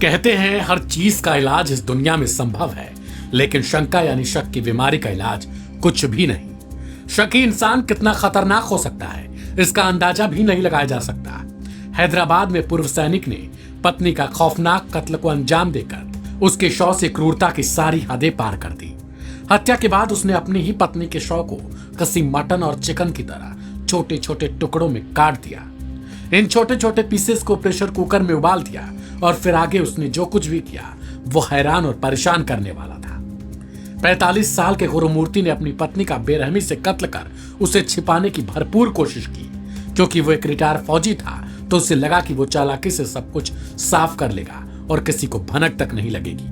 कहते हैं हर चीज का इलाज इस दुनिया में संभव है, लेकिन शंका यानी शक की बीमारी का इलाज कुछ भी नहीं। शकी इंसान कितना खतरनाक हो सकता है, इसका अंदाजा भी नहीं लगाया जा सकता। हैदराबाद में पूर्व सैनिक ने पत्नी का खौफनाक कत्ल को अंजाम देकर उसके शव से क्रूरता की सारी हदें पार कर दी। हत्या के बाद उसने अपनी ही पत्नी के शव को कसी मटन और चिकन की तरह छोटे छोटे टुकड़ों में काट दिया। इन छोटे छोटे पीसेस को प्रेशर कुकर में उबाल दिया और फिर आगे उसने जो कुछ भी किया वो हैरान और परेशान करने वाला था। 45 साल के गुरुमूर्ति ने अपनी पत्नी का बेरहमी से कत्ल कर उसे छिपाने की भरपूर कोशिश की। क्योंकि वो एक रिटायर फौजी था तो उसे लगा कि वो चालाकी से सब कुछ साफ कर लेगा और किसी को भनक तक नहीं लगेगी।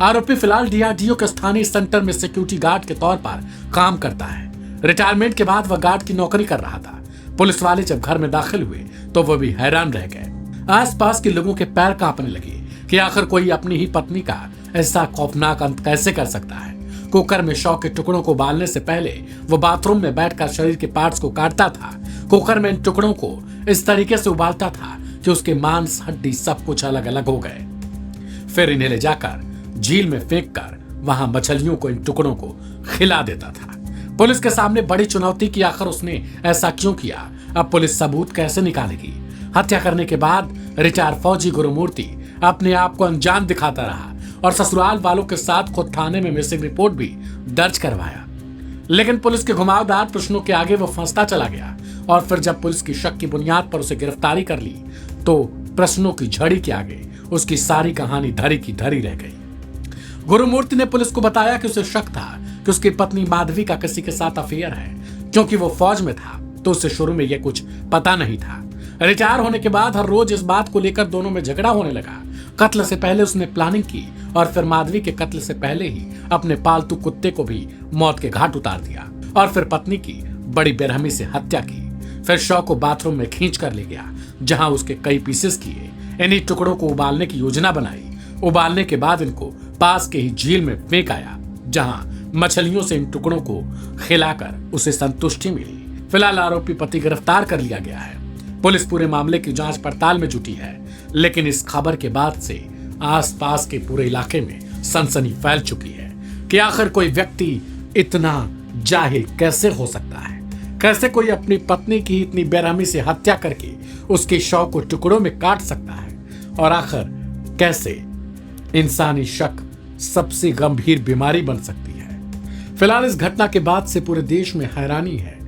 आरोपी फिलहाल डीआरडीओ के स्थानीय सेंटर में सिक्योरिटी गार्ड के तौर पर काम करता है। रिटायरमेंट के बाद वह गार्ड की नौकरी कर रहा था। पुलिस वाले जब घर में दाखिल हुए तो वह भी हैरान रह गए। आसपास के लोगों के पैर कांपने लगे कि आखिर कोई अपनी ही पत्नी का ऐसा खौफनाक अंत कैसे कर सकता है। कुकर में शव के टुकड़ों को उबालने से पहले वो बाथरूम में बैठकर शरीर के पार्ट्स को काटता था। कुकर में इन टुकड़ों को इस तरीके से उबालता था कि उसके मांस, हड्डी सब कुछ अलग अलग हो गए। फिर इन्हें ले जाकर झील में फेंक कर वहां मछलियों को इन टुकड़ों को खिला देता था। पुलिस के सामने बड़ी चुनौती कि आखिर उसने ऐसा क्यों किया। अब पुलिस सबूत कैसे निकालेगी। हत्या करने के बाद रिटायर फौजी गुरुमूर्ति अपने आप को अनजान दिखाता रहा और ससुराल वालों के साथ खुद थाने में मिसिंग रिपोर्ट भी दर्ज करवाया। लेकिन पुलिस के घुमावदार प्रश्नों के आगे वो फंसता चला गया और फिर जब पुलिस की शक की बुनियाद पर उसे गिरफ्तारी कर ली तो प्रश्नों की झड़ी के आगे उसकी सारी कहानी धरी की धरी रह गई। गुरुमूर्ति ने पुलिस को बताया कि उसे शक था कि उसकी पत्नी माधवी का किसी के साथ अफेयर है। क्योंकि वो फौज में था तो उसे शुरू में यह कुछ पता नहीं था। रिटायर होने के बाद हर रोज इस बात को लेकर दोनों में झगड़ा होने लगा। कत्ल से पहले उसने प्लानिंग की और फिर माधवी के कत्ल से पहले ही अपने पालतू कुत्ते को भी मौत के घाट उतार दिया और फिर पत्नी की बड़ी बेरहमी से हत्या की। फिर शव को बाथरूम में खींच कर ले गया जहां उसके कई पीसेस किए। इन्हीं टुकड़ों को उबालने की योजना बनाई। उबालने के बाद इनको पास के ही झील में फेंक आया जहां मछलियों से इन टुकड़ों को खिलाकर उसे संतुष्टि मिली। फिलहाल आरोपी पति गिरफ्तार कर लिया गया है। पुलिस पूरे मामले की जांच पड़ताल में जुटी है। लेकिन इस खबर के बाद से आसपास के पूरे इलाके में सनसनी फैल चुकी है कि आखिर कोई व्यक्ति इतना जाहिल कैसे हो सकता है। कैसे कोई अपनी पत्नी की इतनी बेरहमी से हत्या करके उसके शव को टुकड़ों में काट सकता है। और आखिर कैसे इंसानी शक सबसे गंभीर बीमारी बन सकती है। फिलहाल इस घटना के बाद से पूरे देश में हैरानी है।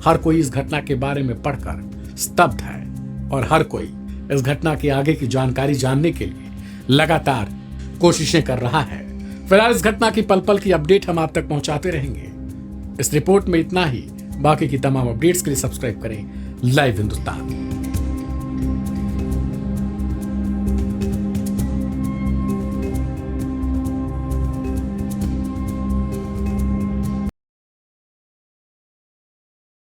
हर कोई इस घटना के बारे में पढ़कर स्तब्ध है और हर कोई इस घटना के आगे की जानकारी जानने के लिए लगातार कोशिशें कर रहा है। फिलहाल इस घटना की पल पल की अपडेट हम आप तक पहुंचाते रहेंगे। इस रिपोर्ट में इतना ही। बाकी की तमाम अपडेट्स के लिए सब्सक्राइब करें लाइव हिंदुस्तान।